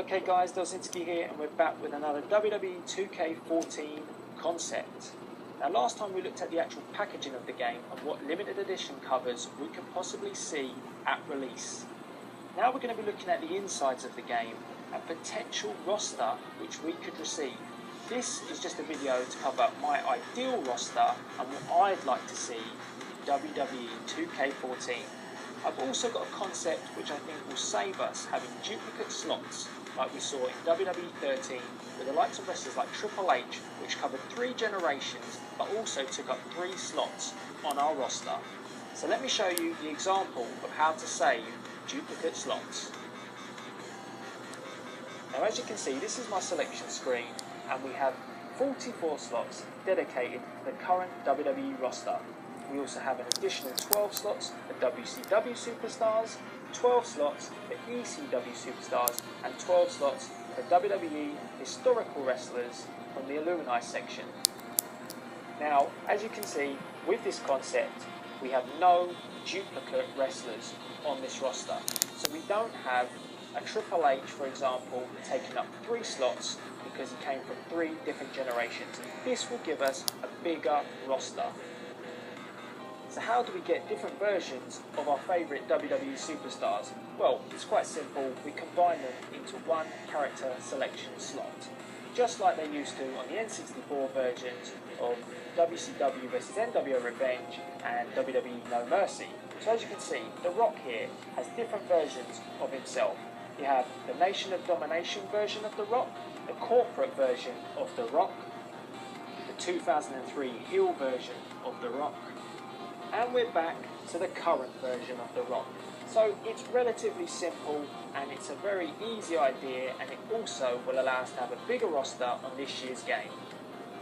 Okay guys, Wwe2K here, and we're back with another Wwe2K14 concept. Now last time we looked at the actual packaging of the game and what limited edition covers we could possibly see at release. Now we're going to be looking at the insides of the game and potential roster which we could receive. This is just a video to cover my ideal roster and what I'd like to see in Wwe2K14. I've also got a concept which I think will save us having duplicate slots like we saw in WWE13 with the likes of wrestlers like Triple H, which covered 3 generations but also took up 3 slots on our roster. So let me show you the example of how to save duplicate slots. Now as you can see, this is my selection screen and we have 44 slots dedicated to the current WWE roster. We also have an additional 12 slots for WCW Superstars, 12 slots for ECW Superstars, and 12 slots for WWE Historical Wrestlers from the Alumni section. Now, as you can see, with this concept, we have no duplicate wrestlers on this roster. So we don't have a Triple H, for example, taking up 3 slots because he came from 3 different generations. This will give us a bigger roster. So how do we get different versions of our favourite WWE superstars? Well, it's quite simple. We combine them into one character selection slot, just like they used to on the N64 versions of WCW vs NWO Revenge and WWE No Mercy. So as you can see, The Rock here has different versions of himself. You have the Nation of Domination version of The Rock, the corporate version of The Rock, the 2003 heel version of The Rock, and we're back to the current version of The Rock. So it's relatively simple and it's a very easy idea, and it also will allow us to have a bigger roster on this year's game.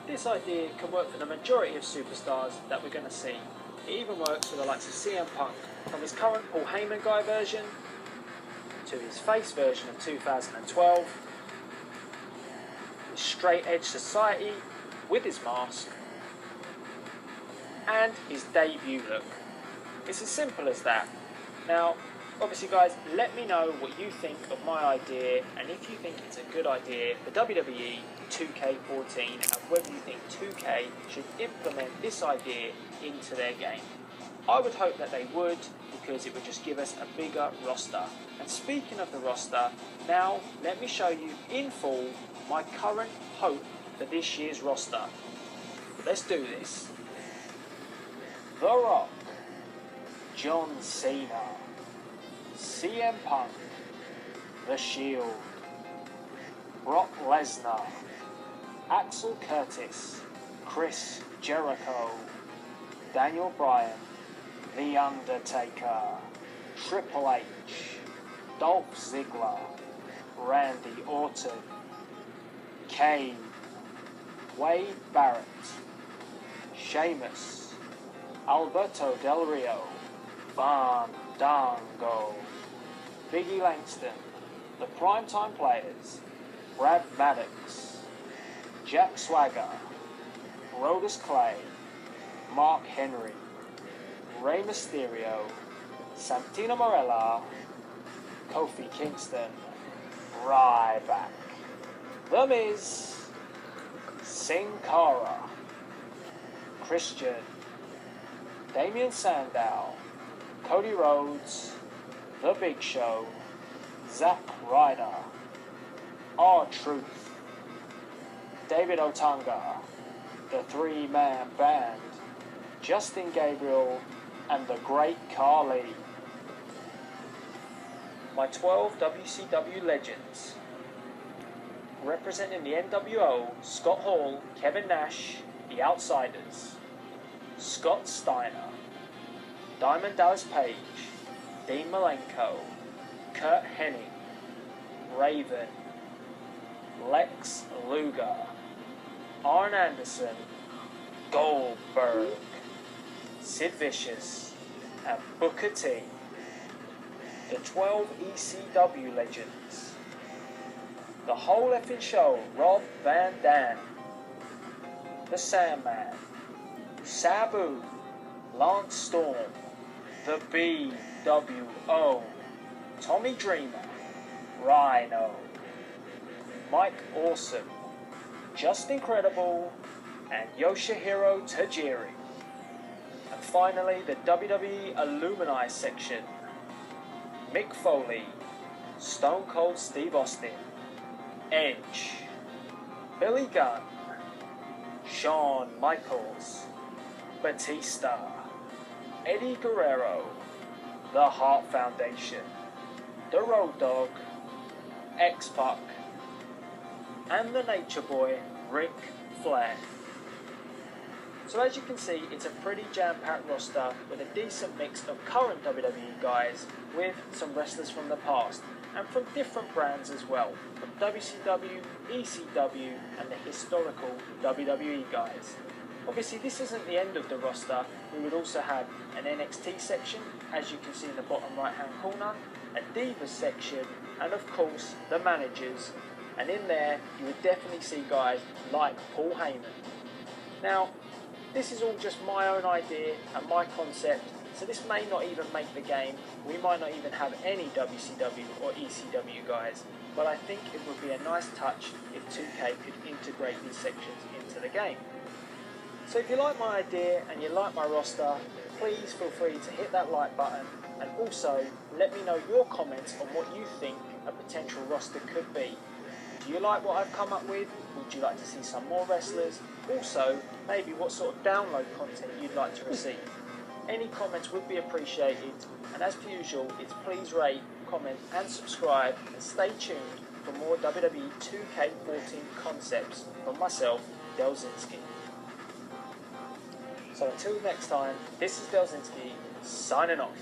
This idea can work for the majority of superstars that we're going to see. It even works for the likes of CM Punk, from his current Paul Heyman guy version to his face version of 2012, his Straight Edge Society with his mask, and his debut look. It's as simple as that. Now, obviously guys, let me know what you think of my idea and if you think it's a good idea for WWE 2K14 and whether you think 2K should implement this idea into their game. I would hope that they would, because it would just give us a bigger roster. And speaking of the roster, now let me show you in full my current hope for this year's roster. Let's do this. The Rock, John Cena, CM Punk, The Shield, Brock Lesnar, Axel Curtis, Chris Jericho, Daniel Bryan, The Undertaker, Triple H, Dolph Ziggler, Randy Orton, Kane, Wade Barrett, Sheamus, Alberto Del Rio, Fandango, Biggie Langston, The Primetime Players, Brad Maddox, Jack Swagger, Brodus Clay, Mark Henry, Rey Mysterio, Santino Marella, Kofi Kingston, Ryback, The Miz, Sin Cara, Christian, Damien Sandow, Cody Rhodes, The Big Show, Zack Ryder, R-Truth, David Otunga, The 3-Man Band, Justin Gabriel, and The Great Khali. My 12 WCW legends. Representing the NWO, Scott Hall, Kevin Nash, The Outsiders, Scott Steiner, Diamond Dallas Page, Dean Malenko, Kurt Hennig, Raven, Lex Luger, Arn Anderson, Goldberg, Sid Vicious, and Booker T. The 12 ECW legends. The whole effing show, Rob Van Dam, The Sandman, Sabu, Lance Storm, The BWO, Tommy Dreamer, Rhino, Mike Awesome, Just Incredible, and Yoshihiro Tajiri. And finally, the WWE Alumni section. Mick Foley, Stone Cold Steve Austin, Edge, Billy Gunn, Shawn Michaels, Batista, Eddie Guerrero, The Hart Foundation, The Road Dogg, X-Pac, and the Nature Boy, Ric Flair. So as you can see, it's a pretty jam-packed roster with a decent mix of current WWE guys with some wrestlers from the past and from different brands as well, from WCW, ECW and the historical WWE guys. Obviously this isn't the end of the roster. We would also have an NXT section, as you can see in the bottom right hand corner, a Divas section, and of course the managers. And in there you would definitely see guys like Paul Heyman. Now, this is all just my own idea and my concept, so this may not even make the game. We might not even have any WCW or ECW guys, but I think it would be a nice touch if 2K could integrate these sections into the game. So if you like my idea and you like my roster, please feel free to hit that like button, and also let me know your comments on what you think a potential roster could be. Do you like what I've come up with? Would you like to see some more wrestlers? Also, maybe what sort of download content you'd like to receive. Any comments would be appreciated, and as per usual, it's please rate, comment and subscribe, and stay tuned for more WWE 2K14 concepts from myself, Delzinski. So until next time, this is Delzinski signing off.